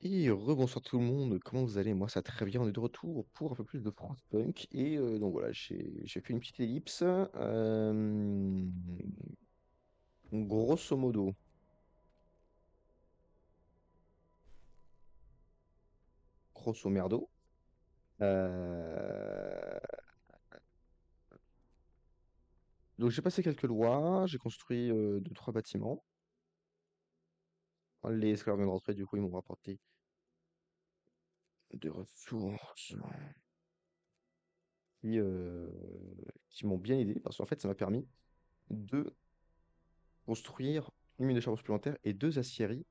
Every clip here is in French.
Et rebonsoir tout le monde, comment vous allez? Moi ça très bien, on est de retour pour un peu plus de France Punk. Et donc voilà, j'ai fait une petite ellipse. Grosso modo, grosso merdo. euh, donc j'ai passé quelques lois, j'ai construit deux, trois bâtiments. Les esclaves viennent de rentrer, du coup ils m'ont rapporté des ressources qui, euh, qui m'ont bien aidé, parce qu'en fait ça m'a permis de construire une mine de charbon supplémentaire et deux aciéries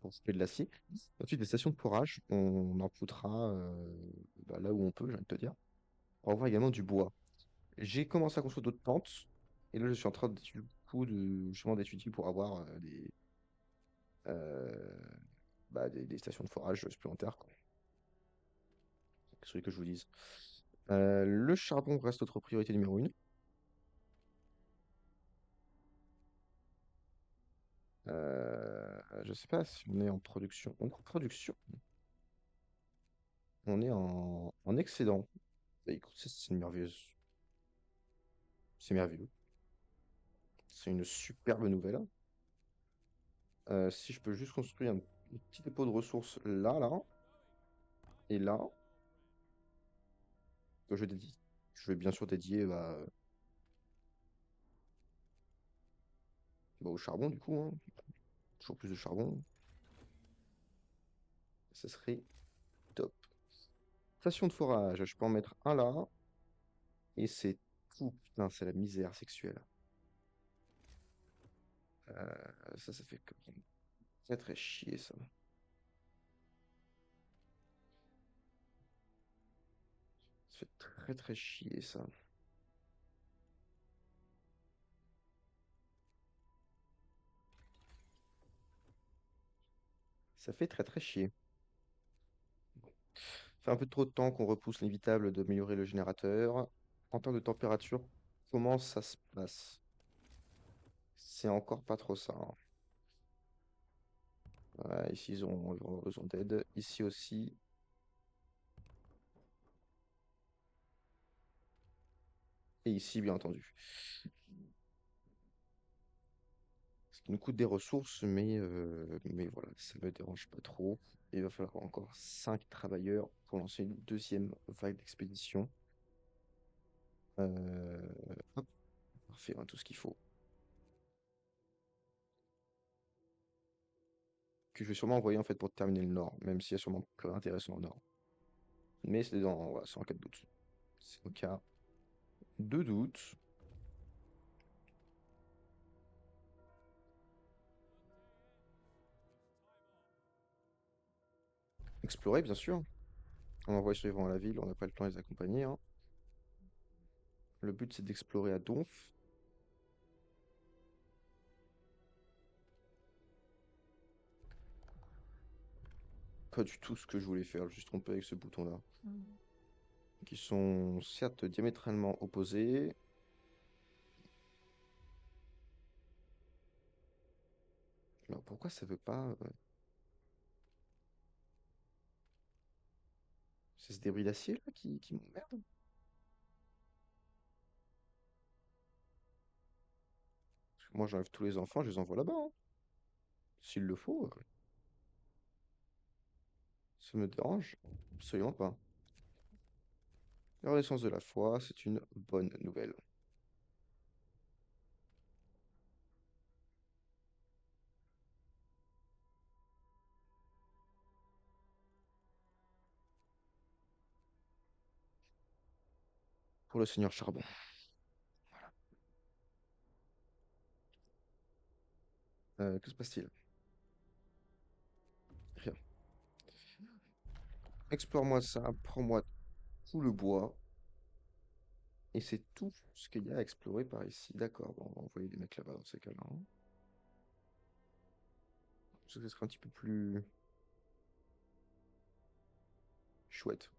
pour couper de l'acier. Ensuite, des stations de forage, on en poutrera là où on peut, j'ai envie de te dire. On va avoir également du bois. J'ai commencé à construire d'autres tentes, et là je suis en train du coup justement d'étudier pour avoir euh, des stations de forage supplémentaires, quoi. C'est celui que je vous dise. Le charbon reste notre priorité numéro une. Je sais pas si on est en production. On est en production. On est en excédent. Bah, écoute, c'est merveilleux. C'est merveilleux. C'est une superbe nouvelle. Si je peux juste construire un petit dépôt de ressources là, et là, que je dédie. Je vais bien sûr dédier au charbon, du coup, hein. Toujours plus de charbon. Ça serait top. Station de forage, je peux en mettre un là, et c'est tout. Putain, c'est la misère sexuelle. Ça fait très très chier, ça. Ça fait très très chier, ça. Ça fait très très chier. Ça fait un peu trop de temps qu'on repousse l'inévitable d'améliorer le générateur. En termes de température, comment ça se passe? C'est encore pas trop ça, hein. Ouais, ici, ils ont besoin d'aide. Ici aussi. Et ici, bien entendu. Ce qui nous coûte des ressources, mais voilà, ça me dérange pas trop. Il va falloir encore 5 travailleurs pour lancer une deuxième vague d'expédition. Hop, parfait, on a tout ce qu'il faut. Que je vais sûrement envoyer en fait pour terminer le nord, même s'il y a sûrement plus intéressant au nord. Mais voilà, c'est en cas de doute. C'est en cas de doute. Explorer, bien sûr. On envoie suivant à la ville, on n'a pas le temps de les accompagner, hein. Le but, c'est d'explorer à Donf. Pas du tout ce que je voulais faire, je me suis trompé avec ce bouton-là. Qui sont certes diamétralement opposés. Alors pourquoi ça veut pas... C'est ce débris d'acier là qui m'emmerde? Parce que moi j'enlève tous les enfants, je les envoie là-bas, hein. S'il le faut, ça me dérange absolument pas. La renaissance de la foi, c'est une bonne nouvelle. Pour le Seigneur Charbon. Voilà. Que se passe-t-il? Rien. Explore-moi ça, prends-moi tout le bois, et c'est tout ce qu'il y a à explorer par ici. D'accord, bon, on va envoyer des mecs là-bas dans ces cas-là, hein. Parce que ce serait un petit peu plus chouette.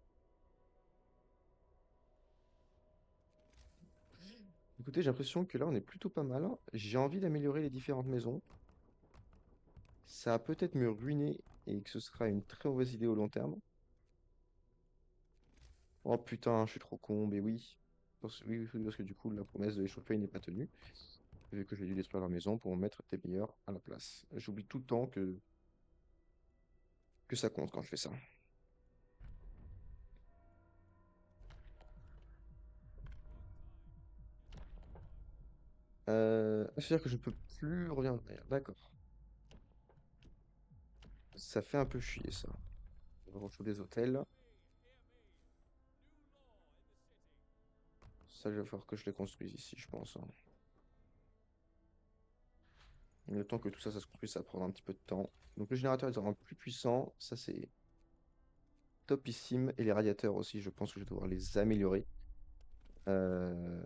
Écoutez, j'ai l'impression que là, on est plutôt pas mal, hein. J'ai envie d'améliorer les différentes maisons. ça va peut-être me ruiner et que ce sera une très mauvaise idée au long terme. Oh putain, je suis trop con, mais oui. Oui, oui, oui, parce que du coup, la promesse de les chauffer n'est pas tenue, vu que j'ai dû détruire leur maison pour mettre des meilleurs à la place. J'oublie tout le temps que ça compte quand je fais ça. C'est-à-dire que je ne peux plus revenir en arrière. D'accord. Ça fait un peu chier, ça. On va retrouver des hôtels. Ça, il va falloir que je les construise ici, je pense, hein. Le temps que tout ça, ça se construise, ça va prendre un petit peu de temps. Donc le générateur est un plus puissant. Ça, c'est topissime. Et les radiateurs aussi, je pense que je vais devoir les améliorer. Euh,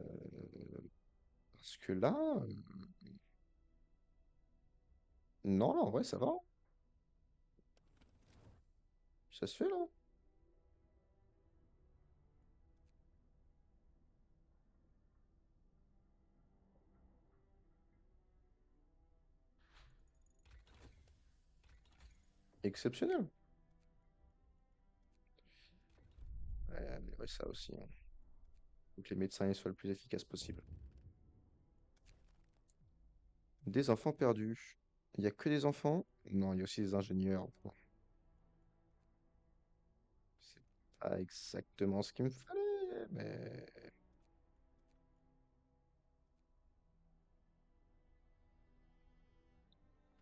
Parce que là, non, là, en vrai, ça va. Ça se fait, là. Exceptionnel. Ouais, améliorer ça aussi, hein. Faut que les médecins ils soient le plus efficaces possible. Des enfants perdus. Il y a que des enfants? Non, il y a aussi des ingénieurs. Bon, c'est pas exactement ce qu'il me fallait, mais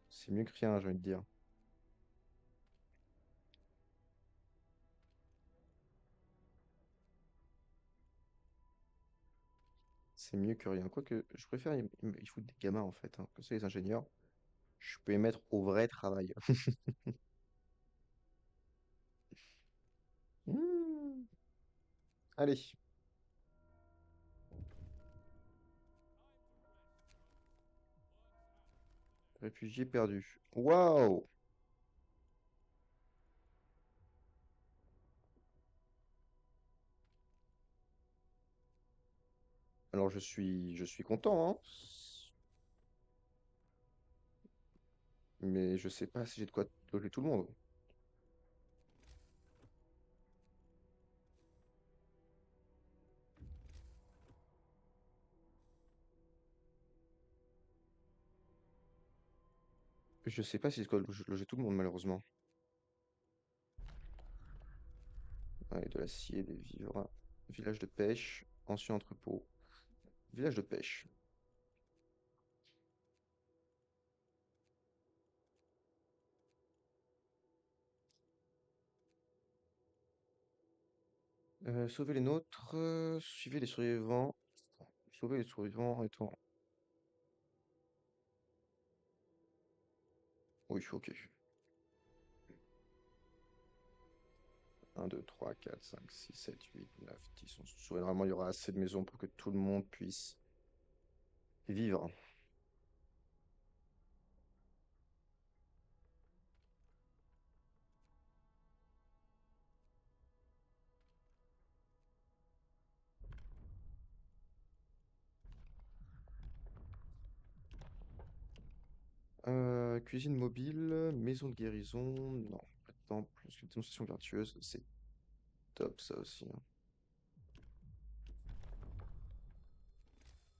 c'est mieux que rien, j'ai envie de dire. C'est mieux que rien. Quoique, je préfère ils foutent des gamins, en fait, hein. Comme ça, les ingénieurs, je peux les mettre au vrai travail. Hmm. Allez, réfugiés perdus. Waouh! Alors, je suis content, hein. Mais je sais pas si j'ai de quoi loger tout le monde. Je sais pas si j'ai de quoi loger tout le monde, malheureusement. Ouais, de l'acier, des vivres. Village de pêche, ancien entrepôt. Village de pêche. Sauver les nôtres, suivez les survivants. Sauver les survivants et tout. Oui, ok. 1, 2, 3, 4, 5, 6, 7, 8, 9, 10, 11. Normalement, il y aura assez de maisons pour que tout le monde puisse vivre. Cuisine mobile, maison de guérison, non, pas de temple, parce que démonstration vertueuse, c'est top ça aussi, hein.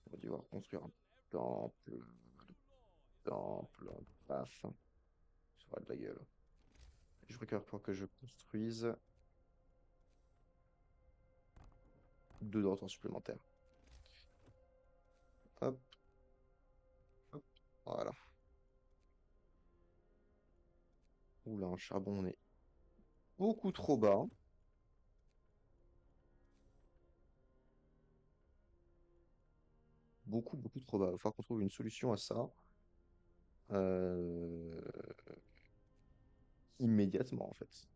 On va devoir construire un temple, paf, ça aura de la gueule. Je regarde pour que je construise 2 dortoirs supplémentaires. Hop, hop, voilà. Oula, en charbon, on est beaucoup trop bas. Beaucoup, beaucoup trop bas. Il va falloir qu'on trouve une solution à ça euh, immédiatement, en fait.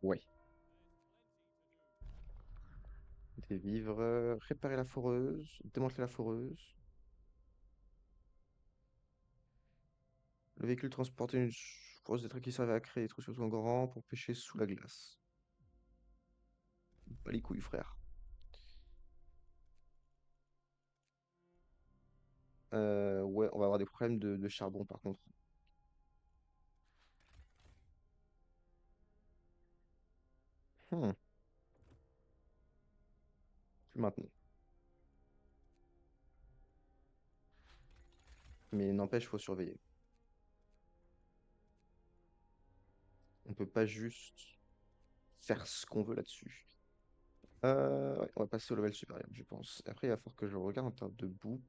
Ouais. Des vivres. Réparer la foreuse. Démanteler la foreuse. Le véhicule transportait une foreuse des trucs qui servait à créer des trucs surtout grand pour pêcher sous la glace. Pas les couilles, frère. Ouais, on va avoir des problèmes de charbon par contre. Hmm, plus maintenant. Mais n'empêche, faut surveiller. On peut pas juste faire ce qu'on veut là-dessus. Ouais, on va passer au level supérieur, je pense. Et après, il va falloir que je regarde en termes de boue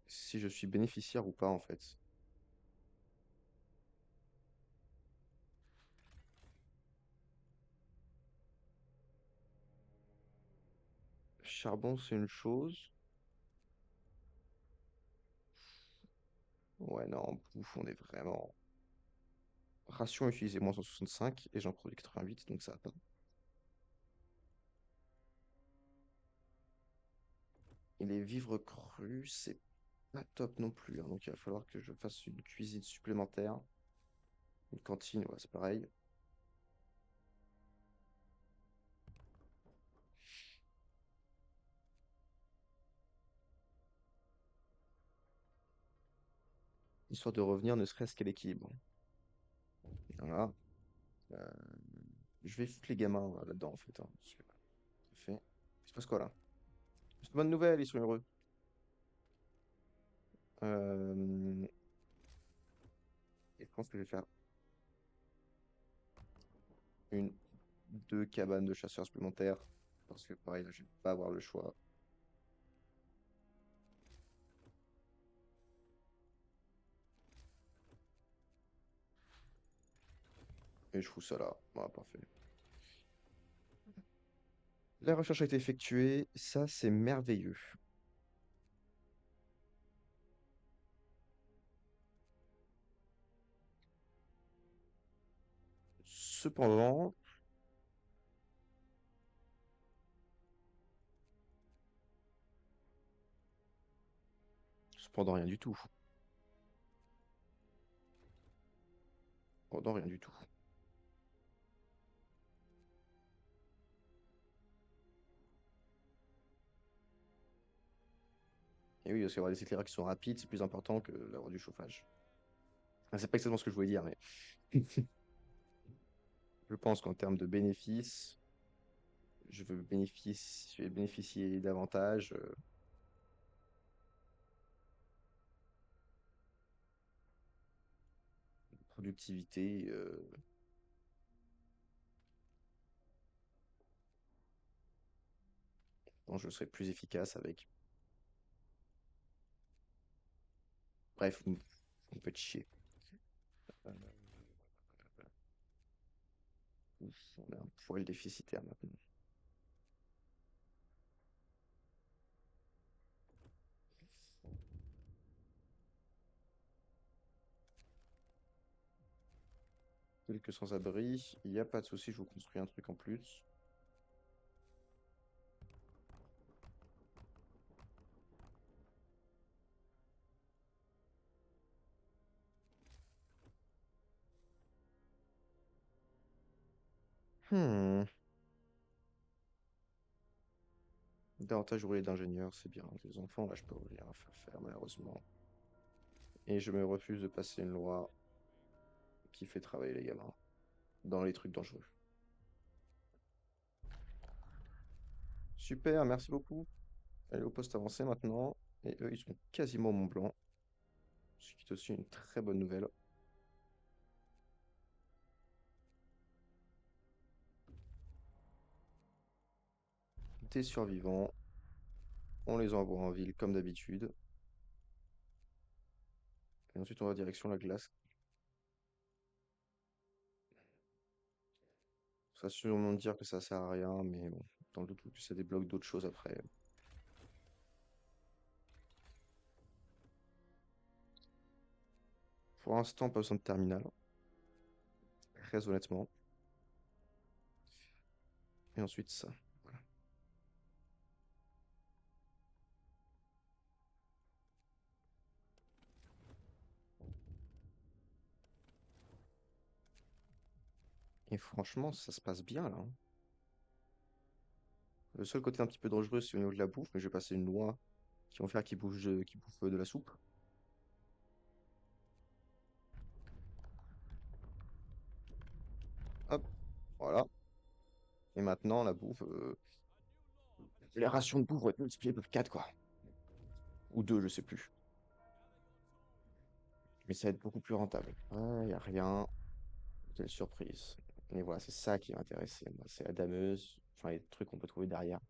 si je suis bénéficiaire ou pas en fait. Charbon, c'est une chose. Ouais, non, bouffe, on est vraiment. Ration utilisée moins 165 et j'en produis 88, donc ça va pas. Et les vivres crus, c'est pas top non plus, hein, donc il va falloir que je fasse une cuisine supplémentaire. Une cantine, ouais, c'est pareil. Histoire de revenir ne serait-ce qu'à l'équilibre. Voilà. Euh, je vais foutre les gamins là-dedans en fait, hein, parce que, ça fait. Il se passe quoi là? C'est une bonne nouvelle, ils sont heureux. Euh, et je pense que je vais faire une, deux cabanes de chasseurs supplémentaires. Parce que pareil, là, je vais pas avoir le choix. Et je fous ça là. Voilà, parfait. La recherche a été effectuée, ça c'est merveilleux. Cependant, cependant rien du tout. Cependant rien du tout. Et oui, parce qu'avoir des éclairages qui sont rapides, c'est plus important que d'avoir du chauffage. Ah, c'est pas exactement ce que je voulais dire, mais je pense qu'en termes de bénéfices, je vais bénéficier davantage de productivité, dont je serai plus efficace avec. Bref, on peut te chier. Euh, ouf, on a un poil déficitaire maintenant. Quelques sans-abri, il n'y a pas de souci, je vous construis un truc en plus. Hmm. Davantage rouler d'ingénieur, c'est bien. Les enfants, là, je peux rien faire malheureusement. Et je me refuse de passer une loi qui fait travailler les gamins dans les trucs dangereux. Super, merci beaucoup. Allez au poste avancé maintenant. Et eux, ils sont quasiment au Mont Blanc, ce qui est aussi une très bonne nouvelle. Des survivants, on les envoie en ville comme d'habitude. Et ensuite, on va direction la glace. Ça va sûrement dire que ça sert à rien, mais bon, dans le doute, ça débloque d'autres choses après. Pour l'instant, pas besoin de terminal. très honnêtement. Et ensuite ça. Voilà. Et franchement, ça se passe bien là, hein. Le seul côté un petit peu dangereux, c'est au niveau de la bouffe, mais je vais passer une noix qui vont faire qu'il bouffe de la soupe. Hop, voilà. Et maintenant, la bouffe, les rations de bouffe vont être multipliées par 4, quoi. Ou 2, je sais plus. Mais ça va être beaucoup plus rentable. Ah, y a rien. Quelle surprise. Et voilà, c'est ça qui m'intéressait, moi. C'est la dameuse, enfin les trucs qu'on peut trouver derrière.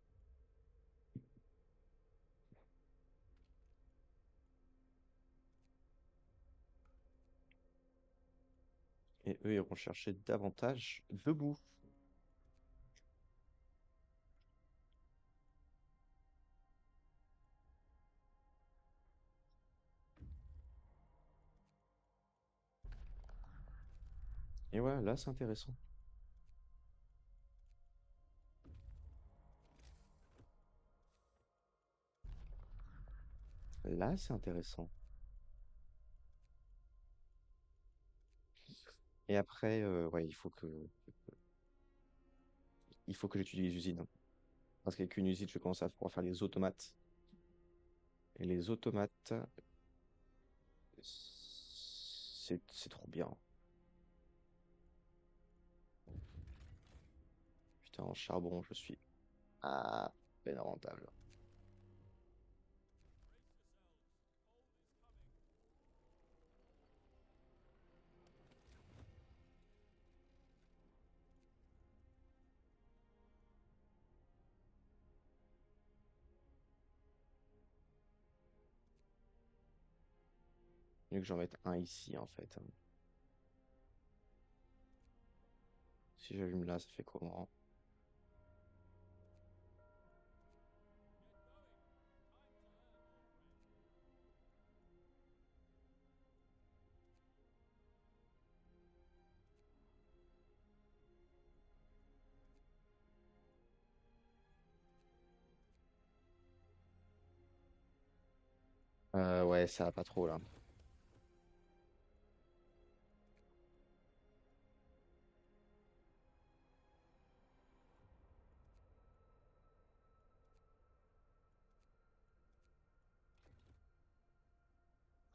Et eux iront chercher davantage de bouffe. Et voilà, là c'est intéressant. Là c'est intéressant. Et après, ouais, il faut que j'étudie les usines, hein. Parce qu'avec une usine, je vais commencer à pouvoir faire des automates. Et les automates, c'est trop bien. Putain, en charbon, je suis à peine rentable. Mieux que j'en mette un ici, en fait, hein. Si j'allume là, ça fait comment? Ouais, ça va pas trop là.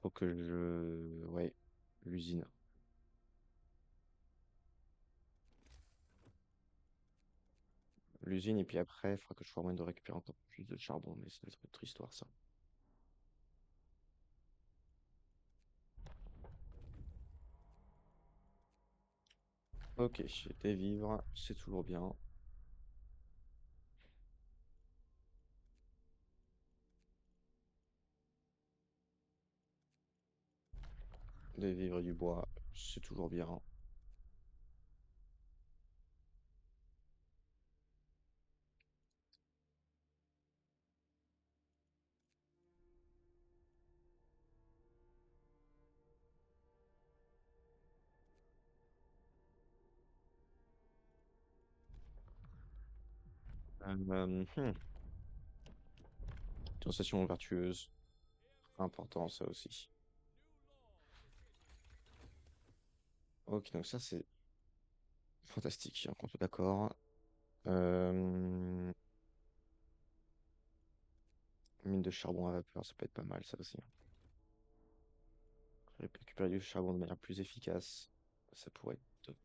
Faut que je... Ouais, l'usine. L'usine, et puis après, il faudra que je sois moyen de récupérer encore plus de charbon, mais c'est une autre histoire, ça. Ok, des vivres, c'est toujours bien. Des vivres et du bois, c'est toujours bien. Sensation vertueuse, important ça aussi. Ok, donc ça c'est fantastique, hein, contre d'accord. Euh, Mine de charbon à vapeur, ça peut être pas mal ça aussi, hein. Récupérer du charbon de manière plus efficace, ça pourrait être top.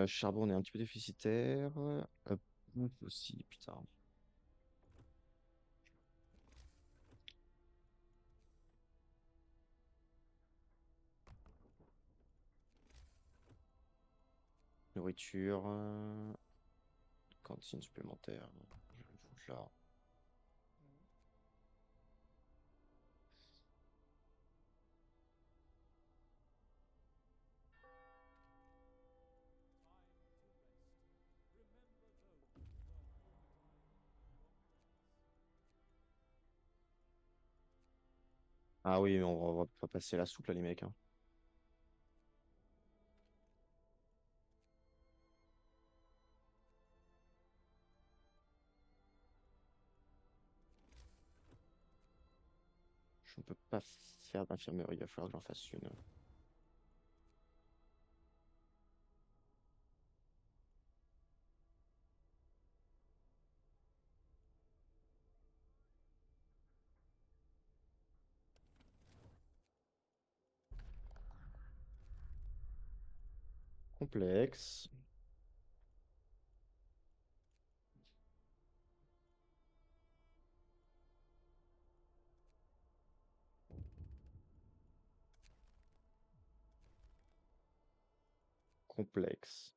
Charbon, on est un petit peu déficitaire. Bouffe aussi, putain. Nourriture, cantine supplémentaire. Je vais le foutre là. Ah oui, mais on va pas passer la soupe là, les mecs, hein. Je ne peux pas faire d'infirmerie, il va falloir que j'en fasse une. Complexe. Complexe.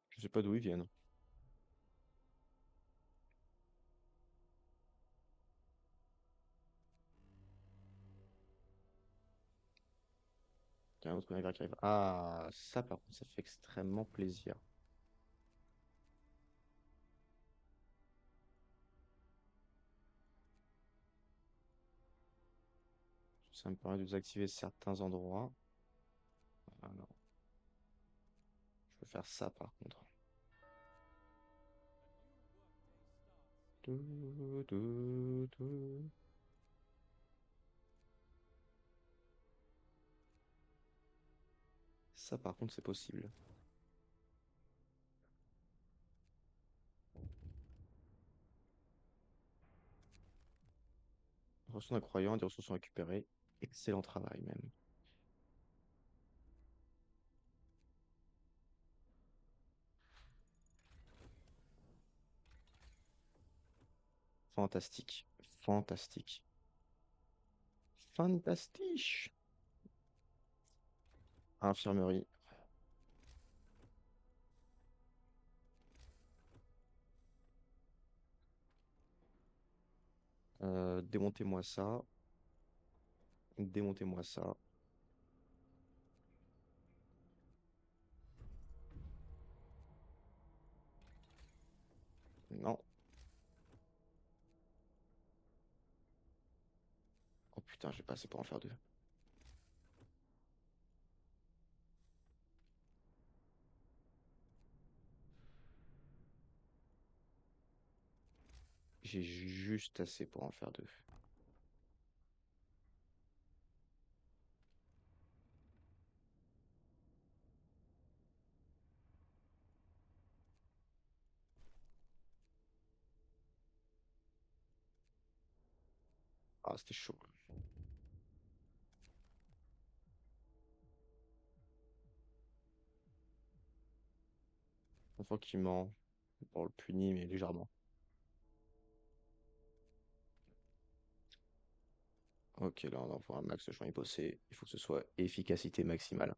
Je sais pas d'où ils viennent. Il y a un autre navire qui arrive. Ah, ça par contre, ça fait extrêmement plaisir. Ça me permet de désactiver certains endroits. Ah non, je peux faire ça par contre. Tout, tout, tout. Ça par contre, c'est possible. Ressources incroyables, des ressources sont récupérées. Excellent travail même. Fantastique. Fantastique. Fantastiche. Infirmerie. Démontez-moi ça. Démontez-moi ça. Non. Oh putain, j'ai pas assez pour en faire deux. J'ai juste assez pour en faire deux. Ah, c'était chaud. Enfant qui ment. Bon, le punit, mais légèrement. Ok, là, on envoie un max de champ hyposé. Il faut que ce soit efficacité maximale.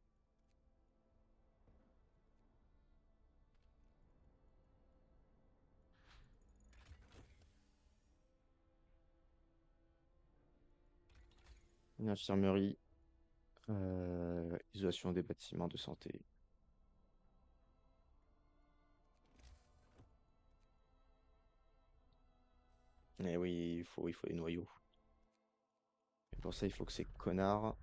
Une infirmerie. Isolation des bâtiments de santé. Eh oui, il faut des noyaux. Et pour ça, il faut que ces connards.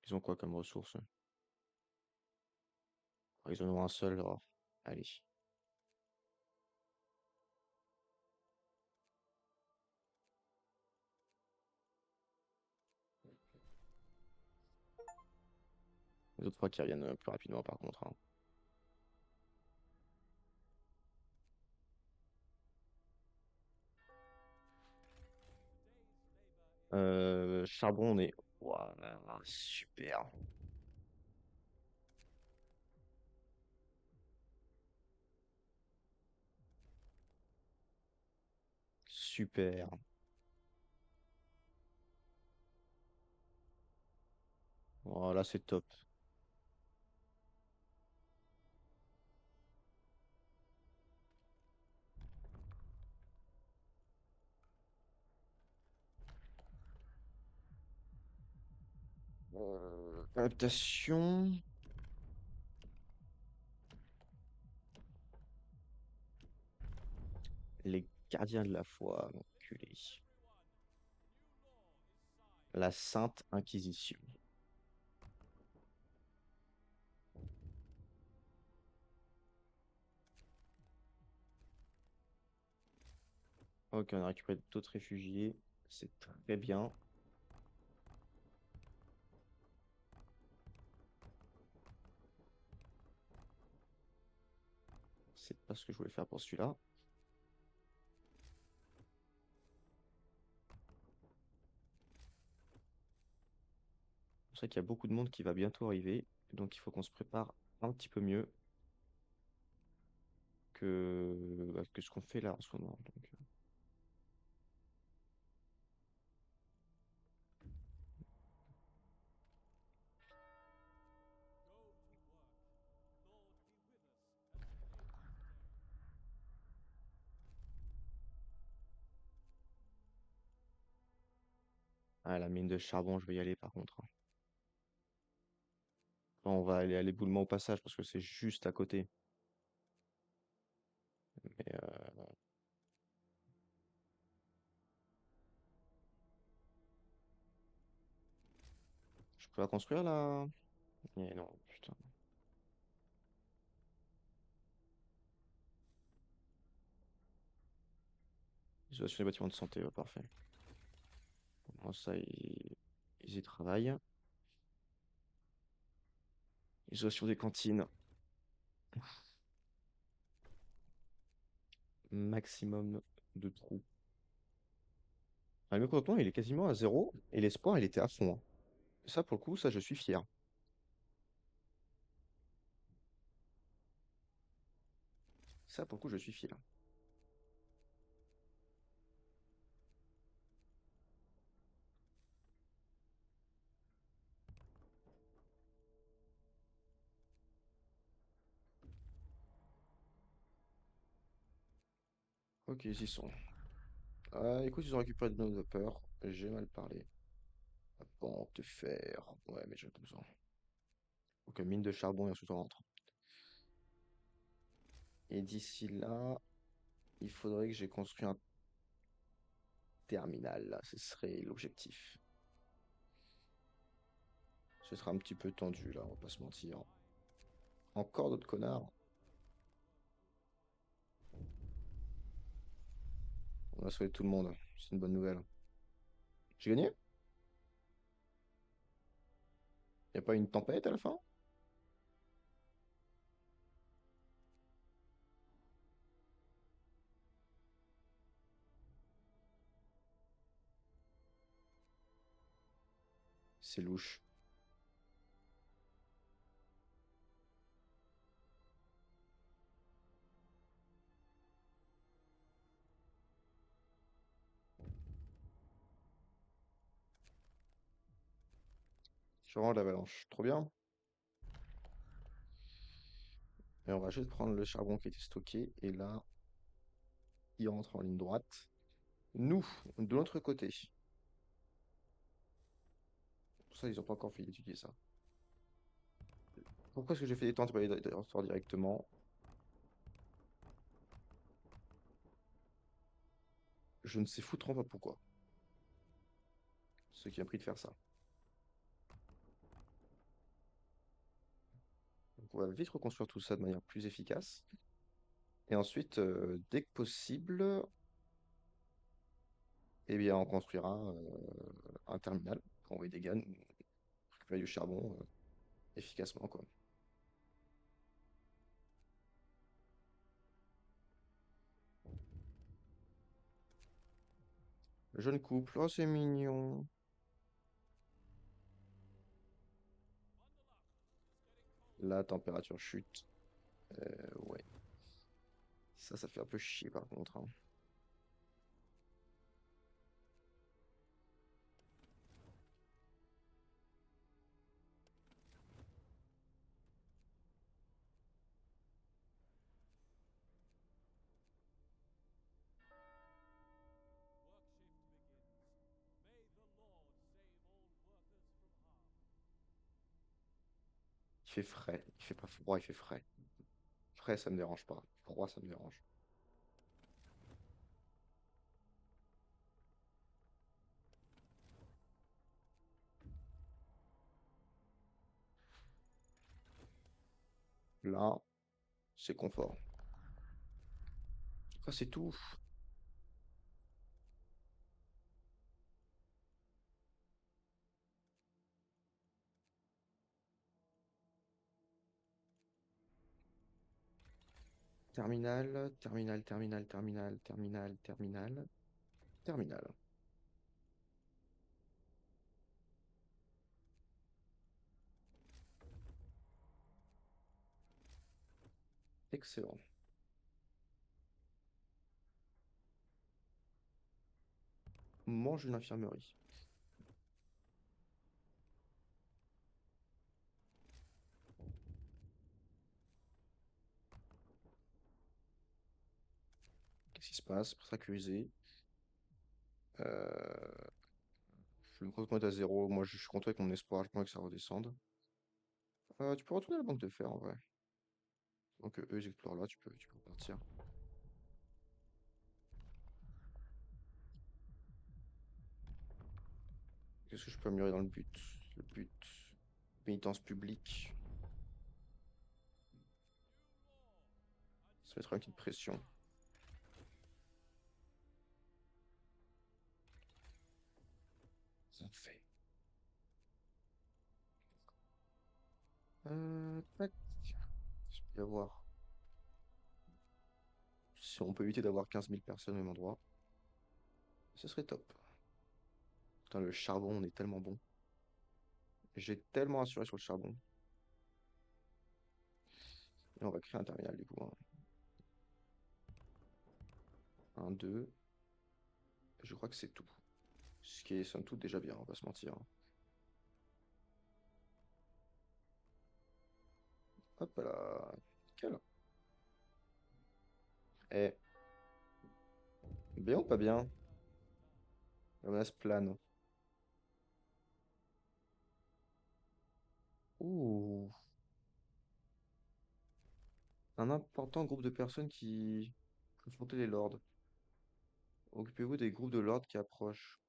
Ils ont quoi comme ressources? Ils en ont un seul, alors. Allez. Les autres fois qui reviennent plus rapidement, par contre, hein. Charbon, on est. Ouah, super. Super. Voilà, c'est top. Adaptation. Les gardiens de la foi, enculé. La Sainte Inquisition. Ok, on a récupéré d'autres réfugiés. C'est très bien. C'est pas ce que je voulais faire pour celui-là. C'est vrai qu'il y a beaucoup de monde qui va bientôt arriver. Donc il faut qu'on se prépare un petit peu mieux que ce qu'on fait là en ce moment. Donc, ah, la mine de charbon, je vais y aller par contre, hein. Bon, on va aller à l'éboulement au passage parce que c'est juste à côté. Mais je peux la construire là? Eh non, putain. Isolation des bâtiments de santé, ouais, parfait. Moi, ça, ils y travaillent. Isolation des cantines, maximum de trous. Ah, le mécontentement, il est quasiment à zéro et l'espoir, il était à fond, hein. Ça, pour le coup, ça, je suis fier. Ça, pour le coup, je suis fier. Ok, ils y sont. Écoute, ils ont récupéré de nos vapeurs. J'ai mal parlé. Bon, te faire. Ouais, mais j'ai pas besoin. Ok, mine de charbon et ensuite on rentre. Et d'ici là, il faudrait que j'ai construit un terminal. Ce serait l'objectif. Ce sera un petit peu tendu là, on va pas se mentir. Encore d'autres connards. On a sauvé tout le monde. C'est une bonne nouvelle. J'ai gagné? Y a pas une tempête à la fin? C'est louche. Je rends l'avalanche. Trop bien. Et on va juste prendre le charbon qui était stocké. Et là, il rentre en ligne droite. Nous, de l'autre côté. Pour ça, ils ont pas encore fait étudier ça. Pourquoi est-ce que j'ai fait des tentes pour aller directement? Je ne sais foutrement pas pourquoi. Ce qui a pris de faire ça. Donc on va vite reconstruire tout ça de manière plus efficace. Et ensuite, dès que possible, eh bien, on construira un terminal pour envoyer des GAN, récupérer du charbon efficacement, quoi. Le jeune couple, oh c'est mignon. La température chute. Ouais. Ça fait un peu chier par contre, hein. fait frais. Il fait pas froid, il fait frais. Frais, ça me dérange pas. Froid, ça me dérange. Là, c'est confort. Ah, c'est tout. Terminal, terminal, terminal, terminal, terminal, terminal, terminal. Excellent. Mange une infirmerie. Qu'est-ce qui se passe pour sécuriser? Euh, je me compte à zéro. Moi, je suis content avec mon espoir. Je pense que ça redescende. Tu peux retourner à la banque de fer en vrai. Donc, eux, ils explorent là. Tu peux partir. Qu'est-ce que je peux améliorer dans le but? Le but. Pénitence publique. Ça mettra une petite pression. Ça fait. Tac. Je peux y avoir. Si on peut éviter d'avoir 15 000 personnes au même endroit, ce serait top. Putain, le charbon, on est tellement bon. J'ai tellement assuré sur le charbon. Et on va créer un terminal du coup, hein. Un, deux. Je crois que c'est tout. Ce qui est somme toute déjà bien, on va pas se mentir, hein. Hop là. Nickel. Eh, bien ou pas bien? La menace plane. Ouh. Un important groupe de personnes qui confrontaient les lords. Occupez-vous des groupes de lords qui approchent.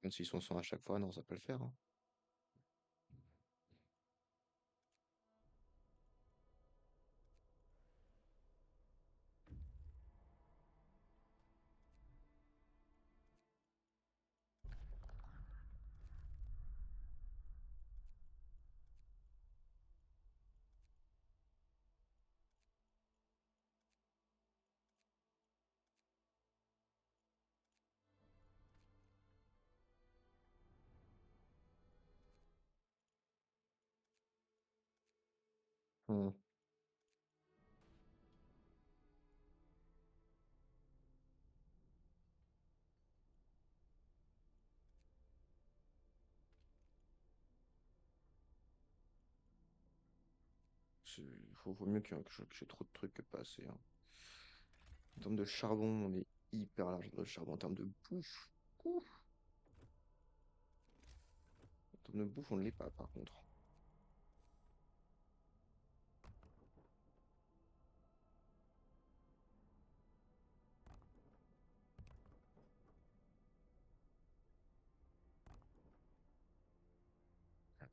Même s'ils sont 100 à chaque fois, non, ça peut le faire, hein. Hmm. Vaut mieux que j'ai trop de trucs que pas assez, hein. En termes de charbon, on est hyper large de charbon. En termes de bouffe, ouf. En termes de bouffe, on ne l'est pas par contre.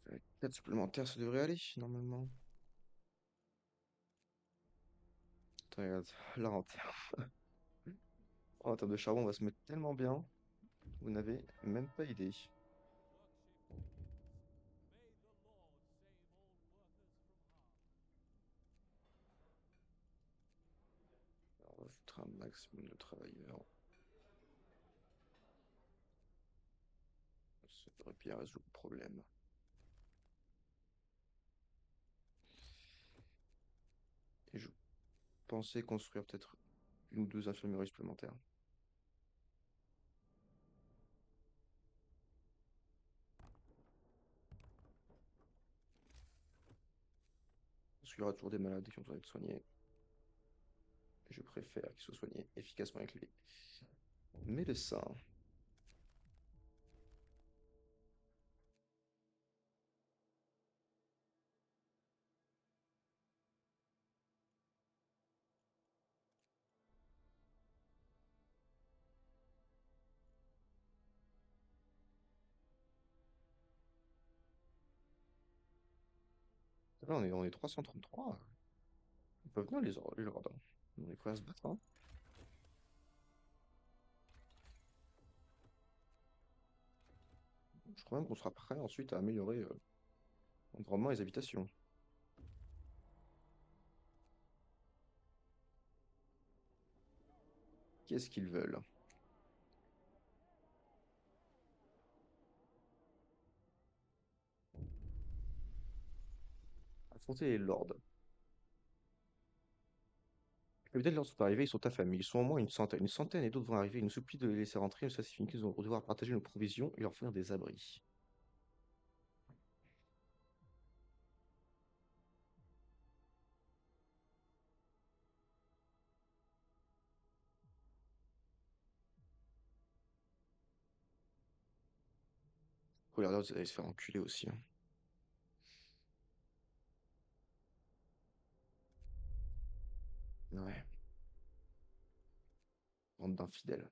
Avec 4 supplémentaires, ça devrait aller, normalement. Attends, regarde, là, en termes de charbon, on va se mettre tellement bien. Vous n'avez même pas idée. Alors, on va foutre un maximum de travailleurs. Ça devrait bien résoudre le problème. pensé construire peut-être une ou deux infirmeries supplémentaires. Parce qu'il y aura toujours des malades qui ont besoin d'être soignés. Et je préfère qu'ils soient soignés efficacement avec les médecins. Là, on est 333. Ils peuvent venir les lords. On est prêts à se battre, hein. Je crois même qu'on sera prêt ensuite à améliorer l'environnement et les habitations. Qu'est-ce qu'ils veulent? Affronter les lords. Les capitaines lords sont arrivés, ils sont affamés. Ils sont au moins une centaine. Une centaine et d'autres vont arriver. Ils nous supplient de les laisser rentrer. Ça signifie qu'ils vont devoir partager nos provisions et leur fournir des abris. Oh, les lords, ils allaient se faire enculer aussi, hein. Ouais, bande d'infidèles.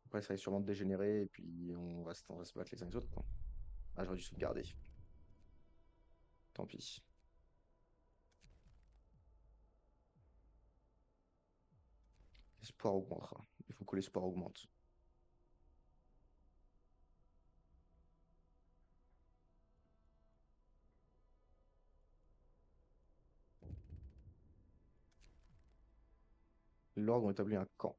Après, ça va sûrement dégénérer et puis on va se battre les uns les autres, quoi. Ah, j'aurais dû sauvegarder. Tant pis. L'espoir augmentera. Il faut que l'espoir augmente. Les lords ont établi un camp.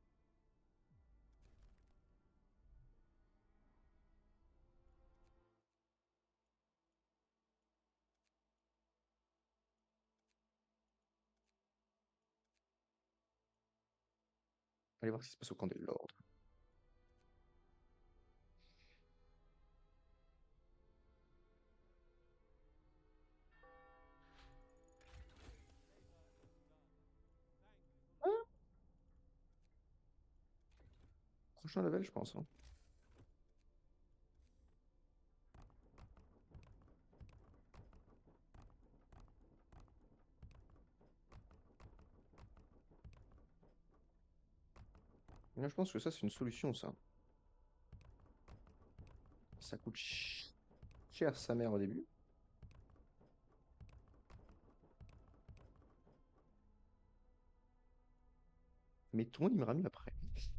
Allez voir ce qui se passe au camp des lords. Prochain level, je pense, hein. Là, je pense que ça, c'est une solution, ça. Ça coûte cher sa mère au début. Mais tout le monde, il me ramène après.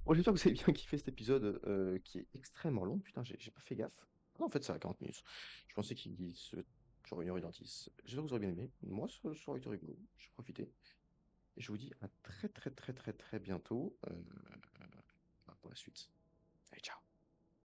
Bon, j'espère que vous avez bien kiffé cet épisode qui est extrêmement long. Putain, j'ai pas fait gaffe. Non, en fait, ça a 40 minutes. Je pensais qu'il se... Genre 1h10. J'espère que vous aurez bien aimé. Moi, ça aurait été rigolo. J'ai profité. Et je vous dis à très très très très très bientôt pour la suite.